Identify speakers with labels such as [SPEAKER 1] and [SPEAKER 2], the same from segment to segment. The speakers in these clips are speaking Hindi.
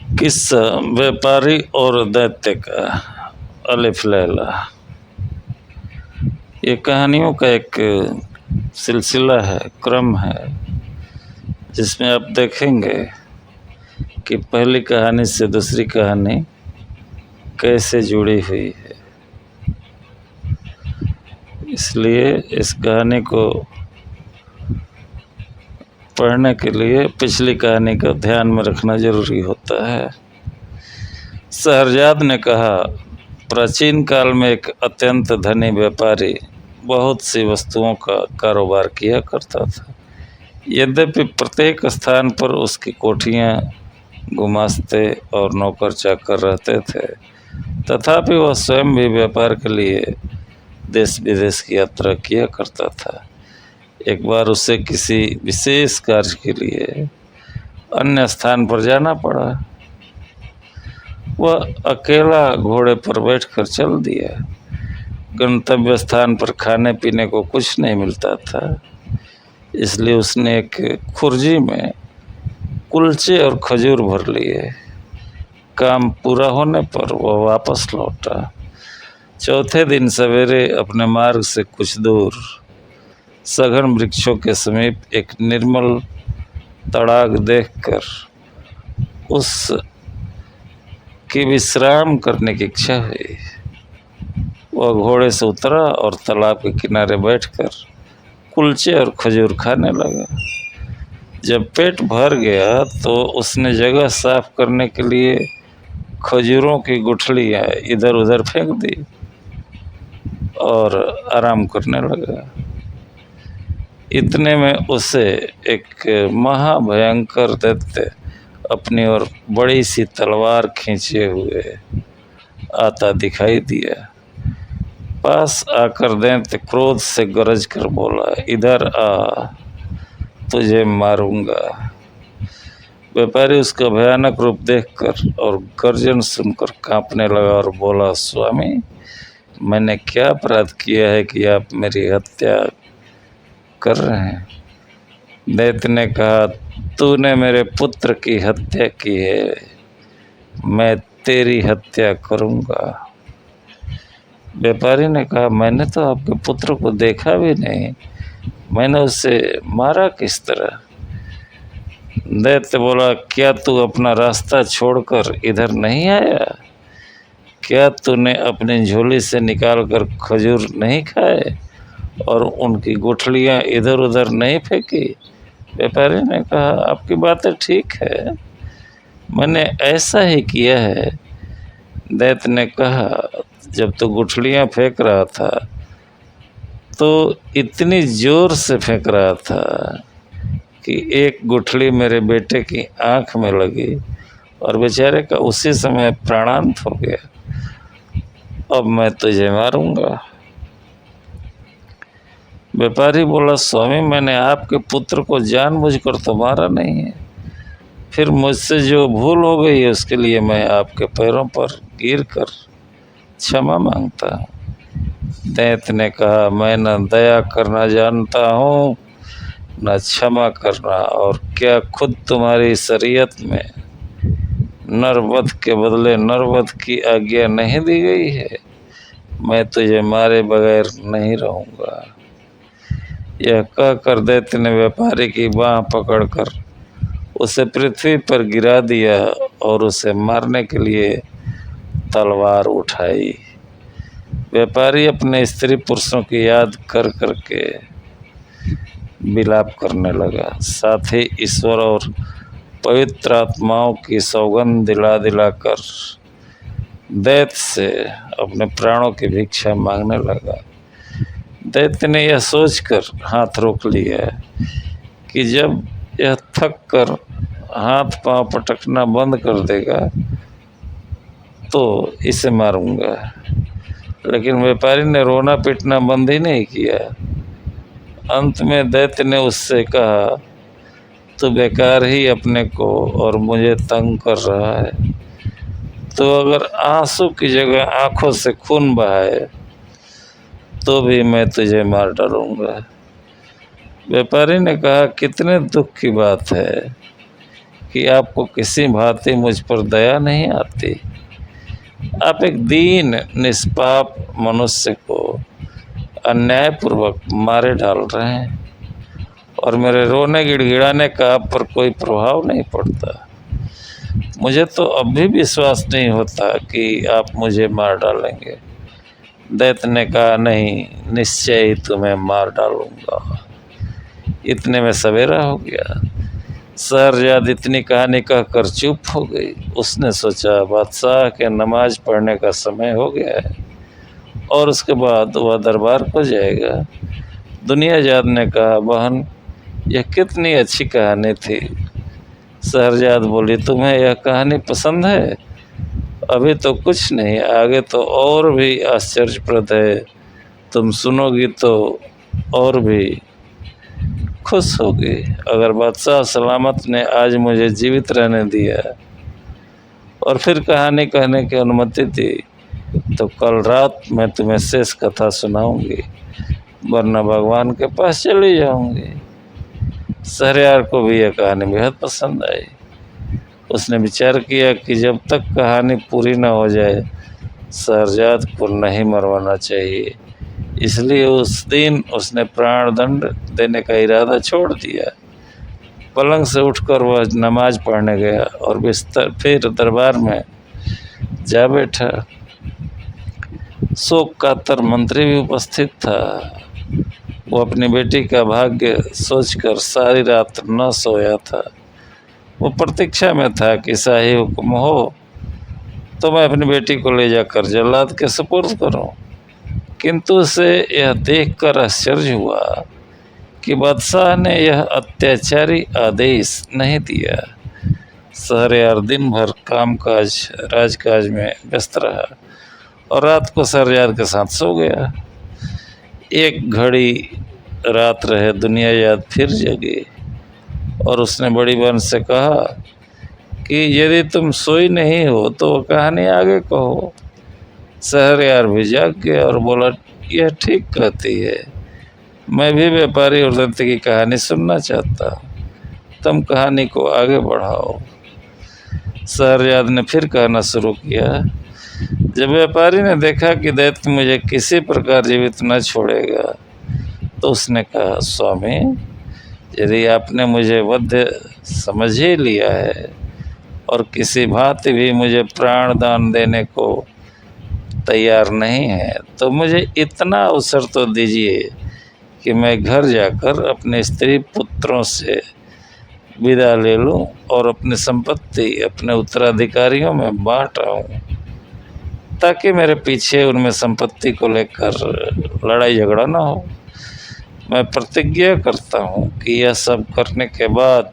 [SPEAKER 1] किस्सा व्यापारी और दैत्य का। अलिफ लैला। ये कहानियों का एक सिलसिला है, क्रम है, जिसमें आप देखेंगे कि पहली कहानी से दूसरी कहानी कैसे जुड़ी हुई है। इसलिए इस कहानी को पढ़ने के लिए पिछली कहानी का ध्यान में रखना जरूरी होता है। शहरजाद ने कहा, प्राचीन काल में एक अत्यंत धनी व्यापारी बहुत सी वस्तुओं का कारोबार किया करता था। यद्यपि प्रत्येक स्थान पर उसकी कोठियाँ, गुमास्ते और नौकर चाकर रहते थे, तथापि वह स्वयं भी व्यापार के लिए देश विदेश की यात्रा किया करता था। एक बार उसे किसी विशेष कार्य के लिए अन्य स्थान पर जाना पड़ा। वह अकेला घोड़े पर बैठकर चल दिया। गंतव्य स्थान पर खाने पीने को कुछ नहीं मिलता था, इसलिए उसने एक खुर्जी में कुलचे और खजूर भर लिए। काम पूरा होने पर वह वापस लौटा। चौथे दिन सवेरे अपने मार्ग से कुछ दूर सघन वृक्षों के समीप एक निर्मल तड़ाग देखकर उस की विश्राम करने की इच्छा हुई। वह घोड़े से उतरा और तालाब के किनारे बैठकर कुलचे और खजूर खाने लगा। जब पेट भर गया तो उसने जगह साफ करने के लिए खजूरों की गुठलियाँ इधर उधर फेंक दी और आराम करने लगा। इतने में उसे एक महाभयंकर दैत्य अपनी ओर बड़ी सी तलवार खींचे हुए आता दिखाई दिया। पास आकर दैत्य क्रोध से गरज कर बोला, इधर आ, तुझे मारूंगा। व्यापारी उसका भयानक रूप देखकर और गर्जन सुनकर कांपने लगा और बोला, स्वामी, मैंने क्या अपराध किया है कि आप मेरी हत्या कर रहे हैं? दैत्य ने कहा, तूने मेरे पुत्र की हत्या की है, मैं तेरी हत्या करूंगा। व्यापारी ने कहा, मैंने तो आपके पुत्र को देखा भी नहीं, मैंने उसे मारा किस तरह? दैत्य बोला, क्या तू अपना रास्ता छोड़कर इधर नहीं आया? क्या तूने अपनी झोली से निकालकर खजूर नहीं खाए और उनकी गुठलियाँ इधर उधर नहीं फेंकी? व्यापारी ने कहा, आपकी बातें ठीक है, मैंने ऐसा ही किया है। दैत्य ने कहा, जब तो गुठलियाँ फेंक रहा था तो इतनी जोर से फेंक रहा था कि एक गुठली मेरे बेटे की आँख में लगी और बेचारे का उसी समय प्राणांत हो गया। अब मैं तुझे मारूंगा। व्यापारी बोला, स्वामी, मैंने आपके पुत्र को जानबूझकर तो मारा नहीं है, फिर मुझसे जो भूल हो गई है उसके लिए मैं आपके पैरों पर गिरकर क्षमा मांगता हूँ। दैत्य ने कहा, मैं न दया करना जानता हूँ न क्षमा करना, और क्या खुद तुम्हारी शरीयत में नरवध के बदले नरवध की आज्ञा नहीं दी गई है? मैं तुझे मारे बगैर नहीं रहूँगा। यह कहकर दैत्य ने व्यापारी की बाँह पकड़कर उसे पृथ्वी पर गिरा दिया और उसे मारने के लिए तलवार उठाई। व्यापारी अपने स्त्री पुरुषों की याद कर करके विलाप करने लगा, साथ ही ईश्वर और पवित्र आत्माओं की सौगंध दिला दिलाकर दैत्य से अपने प्राणों की भिक्षा मांगने लगा। दैत्य ने यह सोचकर हाथ रोक लिया कि जब यह थक कर हाथ पांव पटकना बंद कर देगा तो इसे मारूंगा, लेकिन व्यापारी ने रोना पीटना बंद ही नहीं किया। अंत में दैत्य ने उससे कहा, तू बेकार ही अपने को और मुझे तंग कर रहा है, तो अगर आंसू की जगह आंखों से खून बहाए तो भी मैं तुझे मार डालूंगा। व्यापारी ने कहा, कितने दुख की बात है कि आपको किसी भांति मुझ पर दया नहीं आती। आप एक दीन निष्पाप मनुष्य को अन्यायपूर्वक मारे डाल रहे हैं और मेरे रोने गिड़गिड़ाने का आप पर कोई प्रभाव नहीं पड़ता। मुझे तो अब भी विश्वास नहीं होता कि आप मुझे मार डालेंगे। दैत्य ने कहा, नहीं, निश्चय ही तुम्हें मार डालूंगा। इतने में सवेरा हो गया। शहरजाद इतनी कहानी कहकर चुप हो गई। उसने सोचा बादशाह के नमाज पढ़ने का समय हो गया है और उसके बाद वह दरबार को जाएगा। दुनियाजाद ने कहा, बहन, यह कितनी अच्छी कहानी थी। शहरजाद बोली, तुम्हें यह कहानी पसंद है? अभी तो कुछ नहीं, आगे तो और भी आश्चर्यप्रद है। तुम सुनोगी तो और भी खुश होगी। अगर बादशाह सलामत ने आज मुझे जीवित रहने दिया और फिर कहानी कहने की अनुमति दी तो कल रात मैं तुम्हें शेष कथा सुनाऊंगी, वरना भगवान के पास चली जाऊंगी। शहरयार को भी यह कहानी बेहद पसंद आई। उसने विचार किया कि जब तक कहानी पूरी न हो जाए शहरजाद को नहीं मरवाना चाहिए। इसलिए उस दिन उसने प्राण दंड देने का इरादा छोड़ दिया। पलंग से उठकर वह नमाज पढ़ने गया और बिस्तर फिर दरबार में जा बैठा। शोक कातर मंत्री भी उपस्थित था। वो अपनी बेटी का भाग्य सोचकर सारी रात न सोया था। वो प्रतीक्षा में था कि शाही हुक्म हो तो मैं अपनी बेटी को ले जाकर जल्लाद के सुपुर्द करूं। किंतु उसे यह देखकर आश्चर्य हुआ कि बादशाह ने यह अत्याचारी आदेश नहीं दिया। शहरयार दिन भर कामकाज राजकाज में व्यस्त रहा और रात को शहरजाद के साथ सो गया। एक घड़ी रात रहे दुनियाजाद फिर जगी और उसने बड़ी बहन से कहा कि यदि तुम सोई नहीं हो तो कहानी आगे कहो। शहरयार भी जाग गया और बोला, यह ठीक कहती है, मैं भी व्यापारी और दैत्य की कहानी सुनना चाहता हूँ, तुम कहानी को आगे बढ़ाओ। शहरजाद ने फिर कहना शुरू किया। जब व्यापारी ने देखा कि दैत्य मुझे किसी प्रकार जीवित न छोड़ेगा तो उसने कहा, स्वामी, यदि आपने मुझे वध्य समझ ही लिया है और किसी भांति भी मुझे प्राण दान देने को तैयार नहीं है तो मुझे इतना अवसर तो दीजिए कि मैं घर जाकर अपने स्त्री पुत्रों से विदा ले लूं और अपनी संपत्ति अपने उत्तराधिकारियों में बांट आऊं, ताकि मेरे पीछे उनमें संपत्ति को लेकर लड़ाई झगड़ा ना हो। मैं प्रतिज्ञा करता हूं कि यह सब करने के बाद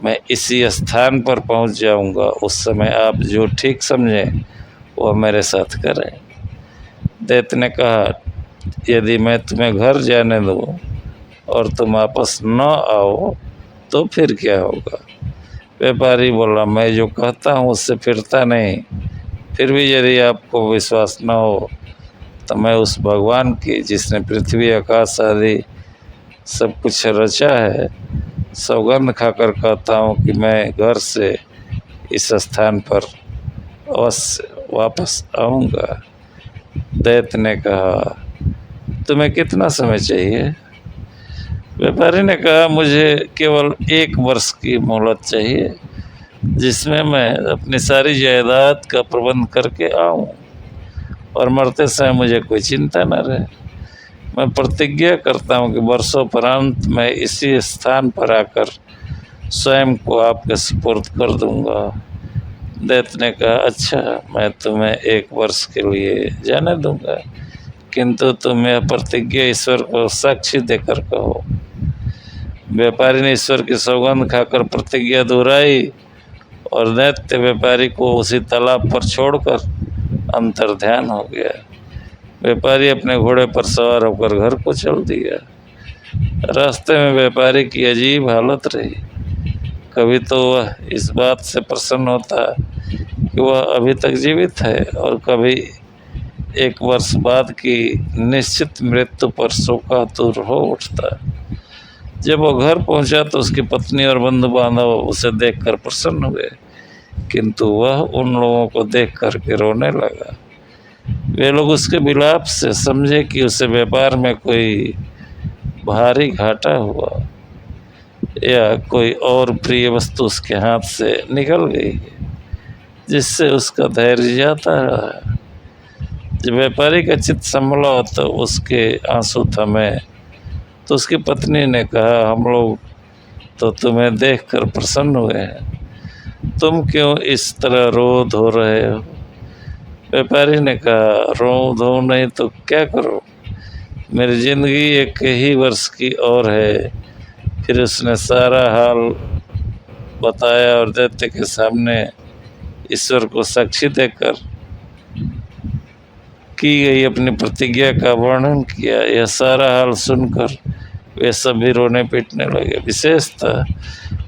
[SPEAKER 1] मैं इसी स्थान पर पहुंच जाऊंगा। उस समय आप जो ठीक समझें वह मेरे साथ करें। दैत्य ने कहा, यदि मैं तुम्हें घर जाने दूं और तुम वापस न आओ तो फिर क्या होगा? व्यापारी बोला, मैं जो कहता हूँ उससे फिरता नहीं। फिर भी यदि आपको विश्वास न हो तो मैं उस भगवान की जिसने पृथ्वी आकाश आदि सब कुछ रचा है सौगंध खाकर कहता हूँ कि मैं घर से इस स्थान पर अवश्य वापस आऊँगा। दैत्य ने कहा, तुम्हें कितना समय चाहिए? व्यापारी ने कहा, मुझे केवल 1 वर्ष की मोहलत चाहिए जिसमें मैं अपनी सारी जायदाद का प्रबंध करके आऊं और मरते समय मुझे कोई चिंता न रहे। मैं प्रतिज्ञा करता हूं कि वर्षों उपरांत मैं इसी स्थान पर आकर स्वयं को आपके सुपुर्द कर दूंगा। दैत्य ने कहा, अच्छा, मैं तुम्हें 1 वर्ष के लिए जाने दूंगा, किंतु तुम यह प्रतिज्ञा ईश्वर को साक्षी देकर कहो। व्यापारी ने ईश्वर की सौगंध खाकर प्रतिज्ञा दोहराई और दैत्य व्यापारी को उसी तालाब पर छोड़कर अंतर्ध्यान हो गया। व्यापारी अपने घोड़े पर सवार होकर घर को चल दिया। रास्ते में व्यापारी की अजीब हालत रही। कभी तो वह इस बात से प्रसन्न होता कि वह अभी तक जीवित है और कभी 1 वर्ष बाद की निश्चित मृत्यु पर शोकातुर हो उठता। जब वो घर पहुंचा तो उसकी पत्नी और बंधु बांधव उसे देखकर प्रसन्न हुए, किंतु वह उन लोगों को देख कर के रोने लगा। वे लोग उसके विलाप से समझे कि उसे व्यापार में कोई भारी घाटा हुआ या कोई और प्रिय वस्तु उसके हाथ से निकल गई है, जिससे उसका धैर्य जाता रहा। जब व्यापारी का चित्त संभला तो उसके आंसू थमे, तो उसकी पत्नी ने कहा, हम लोग तो तुम्हें देखकर प्रसन्न हुए हैं, तुम क्यों इस तरह रो धो रहे हो? व्यापारी ने कहा, रो धो नहीं तो क्या करूं, मेरी जिंदगी 1 ही वर्ष की और है। फिर उसने सारा हाल बताया और दैत्य के सामने ईश्वर को साक्षी देकर की गई अपनी प्रतिज्ञा का वर्णन किया। यह सारा हाल सुनकर वे सभी रोने पीटने लगे। विशेषतः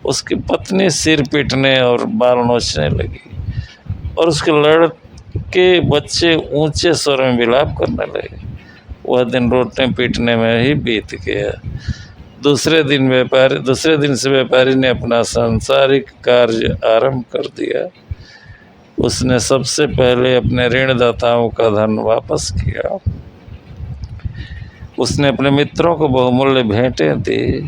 [SPEAKER 1] उसकी पत्नी सिर पीटने और बाल नोचने लगी और उसके लड़के बच्चे ऊंचे स्वर में विलाप करने लगे। वह दिन रोटने पीटने में ही बीत गया। दूसरे दिन से व्यापारी ने अपना सांसारिक कार्य आरंभ कर दिया। उसने सबसे पहले अपने ऋणदाताओं का धन वापस किया। उसने अपने मित्रों को बहुमूल्य भेंटें दी,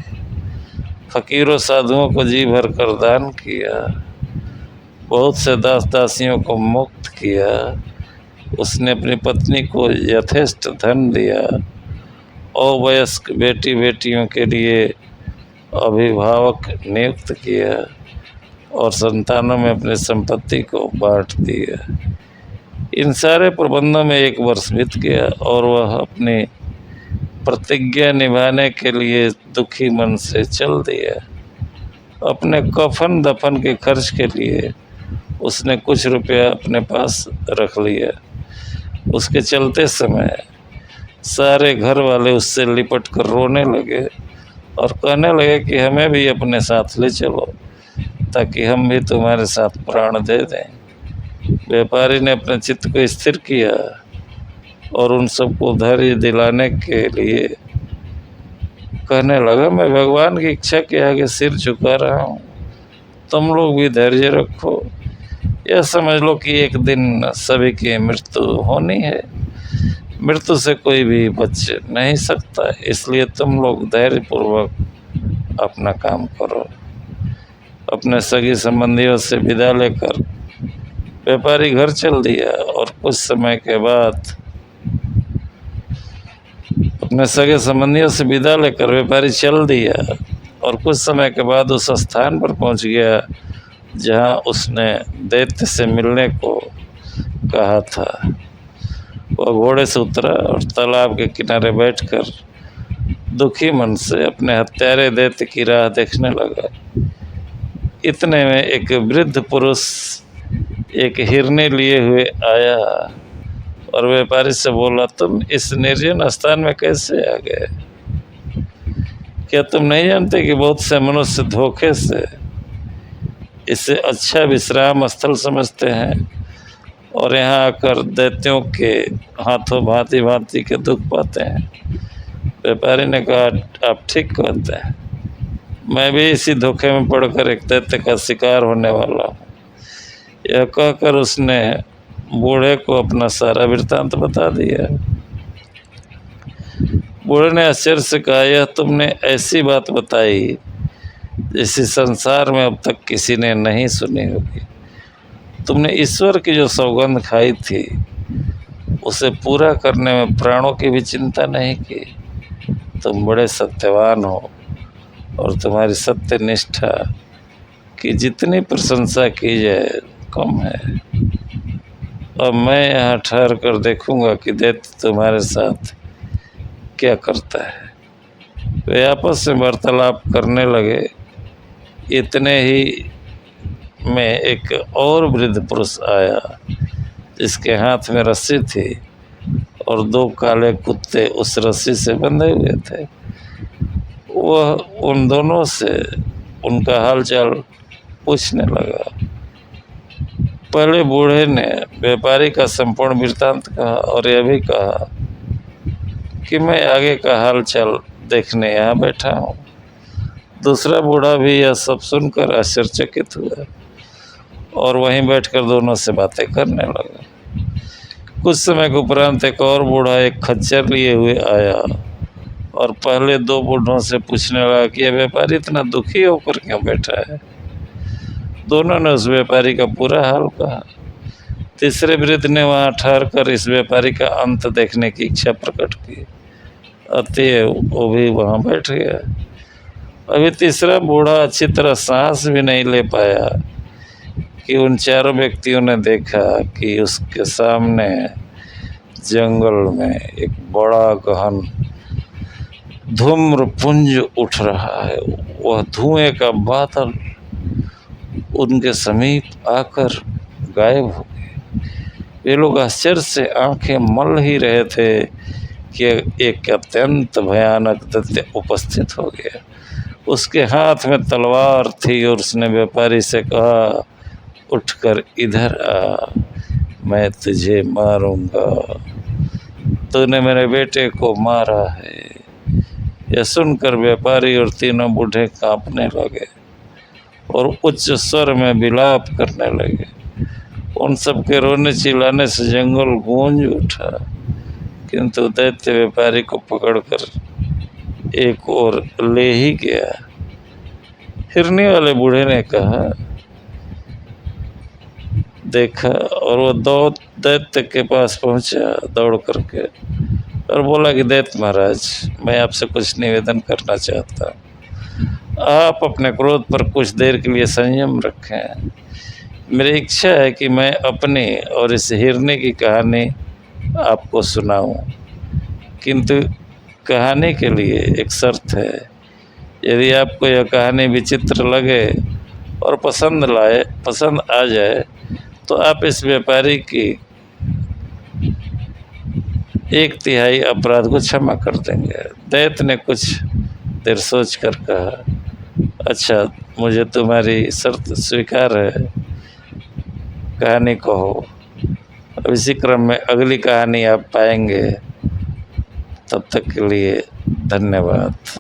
[SPEAKER 1] फकीरों साधुओं को जी भर कर दान किया, बहुत से दास दासियों को मुक्त किया। उसने अपनी पत्नी को यथेष्ट धन दिया, अवयस्क बेटी बेटियों के लिए अभिभावक नियुक्त किया और संतानों में अपनी संपत्ति को बांट दिया। इन सारे प्रबंधों में 1 वर्ष बीत गया और वह अपनी प्रतिज्ञा निभाने के लिए दुखी मन से चल दिया। अपने कफन दफन के खर्च के लिए उसने कुछ रुपया अपने पास रख लिया। उसके चलते समय सारे घर वाले उससे लिपट कर रोने लगे और कहने लगे कि हमें भी अपने साथ ले चलो ताकि हम भी तुम्हारे साथ प्राण दे दें। व्यापारी ने अपने चित्त को स्थिर किया और उन सबको धैर्य दिलाने के लिए कहने लगा, मैं भगवान की इच्छा के आगे सिर झुका रहा हूँ, तुम लोग भी धैर्य रखो। यह समझ लो कि एक दिन सभी की मृत्यु होनी है, मृत्यु से कोई भी बच नहीं सकता, इसलिए तुम लोग धैर्यपूर्वक अपना काम करो। अपने सगी संबंधियों से विदा लेकर व्यापारी घर चल दिया और कुछ समय के बाद उस स्थान पर पहुंच गया जहां उसने दैत्य से मिलने को कहा था। वह घोड़े से उतरा और तालाब के किनारे बैठकर दुखी मन से अपने हत्यारे दैत्य की राह देखने लगा। इतने में एक वृद्ध पुरुष एक हिरनी लिए हुए आया और व्यापारी से बोला, तुम इस निर्जन स्थान में कैसे आ गए? क्या तुम नहीं जानते कि बहुत से मनुष्य धोखे से इसे अच्छा विश्राम स्थल समझते हैं और यहाँ आकर दैत्यों के हाथों भांति भांति के दुख पाते हैं? व्यापारी ने कहा, आप ठीक कहते हैं, मैं भी इसी धोखे में पड़कर एक दैत्य का शिकार होने वाला हूँ। यह कहकर उसने बूढ़े को अपना सारा वृत्तांत बता दिया। बूढ़े ने आश्चर्य से कहा, यह तुमने ऐसी बात बताई जैसे संसार में अब तक किसी ने नहीं सुनी होगी। तुमने ईश्वर की जो सौगंध खाई थी उसे पूरा करने में प्राणों की भी चिंता नहीं की। तुम बड़े सत्यवान हो और तुम्हारी सत्य निष्ठा की जितनी प्रशंसा की जाए कम है। अब मैं यहाँ ठहर कर देखूंगा कि दैत्य तुम्हारे साथ क्या करता है। वे आपस में वार्तालाप करने लगे। इतने ही में एक और वृद्ध पुरुष आया जिसके हाथ में रस्सी थी और 2 काले कुत्ते उस रस्सी से बंधे हुए थे। वह उन दोनों से उनका हालचाल पूछने लगा। पहले बूढ़े ने व्यापारी का संपूर्ण वृत्तांत कहा और यह भी कहा कि मैं आगे का हालचाल देखने यहाँ बैठा हूँ। दूसरा बूढ़ा भी यह सब सुनकर आश्चर्यचकित हुआ और वहीं बैठकर दोनों से बातें करने लगा। कुछ समय के उपरांत एक और बूढ़ा एक खच्चर लिए हुए आया और पहले दो बूढ़ों से पूछने लगा कि यह व्यापारी इतना दुखी होकर क्यों बैठा है। दोनों ने उस व्यापारी का पूरा हाल कहा। तीसरे वृद्ध ने वहां ठहरकर इस व्यापारी का अंत देखने की इच्छा प्रकट की, अतएव वो भी वहां बैठ गया। अभी तीसरा बूढ़ा अच्छी तरह सांस भी नहीं ले पाया कि उन चारों व्यक्तियों ने देखा कि उसके सामने जंगल में एक बड़ा गहन धूम्रपुंज उठ रहा है। वह धुएं का बादल उनके समीप आकर गायब हो गए। वे लोग आश्चर्य से आंखें मल ही रहे थे कि एक अत्यंत भयानक दैत्य उपस्थित हो गया। उसके हाथ में तलवार थी और उसने व्यापारी से कहा, उठकर इधर आ, मैं तुझे मारूंगा। तूने मेरे बेटे को मारा है। यह सुनकर व्यापारी और तीनों बूढ़े कांपने लगे और उच्च स्वर में विलाप करने लगे। उन सबके रोने चिल्लाने से जंगल गूंज उठा, किंतु दैत्य व्यापारी को पकड़कर एक और ले ही गया। हिरनी वाले बूढ़े ने कहा, देखा, और वो दो दैत्य के पास पहुंचा दौड़ करके और बोला कि दैत्य महाराज, मैं आपसे कुछ निवेदन करना चाहता हूँ। आप अपने क्रोध पर कुछ देर के लिए संयम रखें। मेरी इच्छा है कि मैं अपनी और इस हिरनी की कहानी आपको सुनाऊं, किंतु कहानी के लिए एक शर्त है। यदि आपको यह कहानी विचित्र लगे और पसंद आ जाए तो आप इस व्यापारी की 1/3 अपराध को क्षमा कर देंगे। दैत्य ने कुछ देर सोच कर कहा, अच्छा, मुझे तुम्हारी शर्त स्वीकार है। कहानी कहो। अब इसी क्रम में अगली कहानी आप पाएंगे। तब तक के लिए धन्यवाद।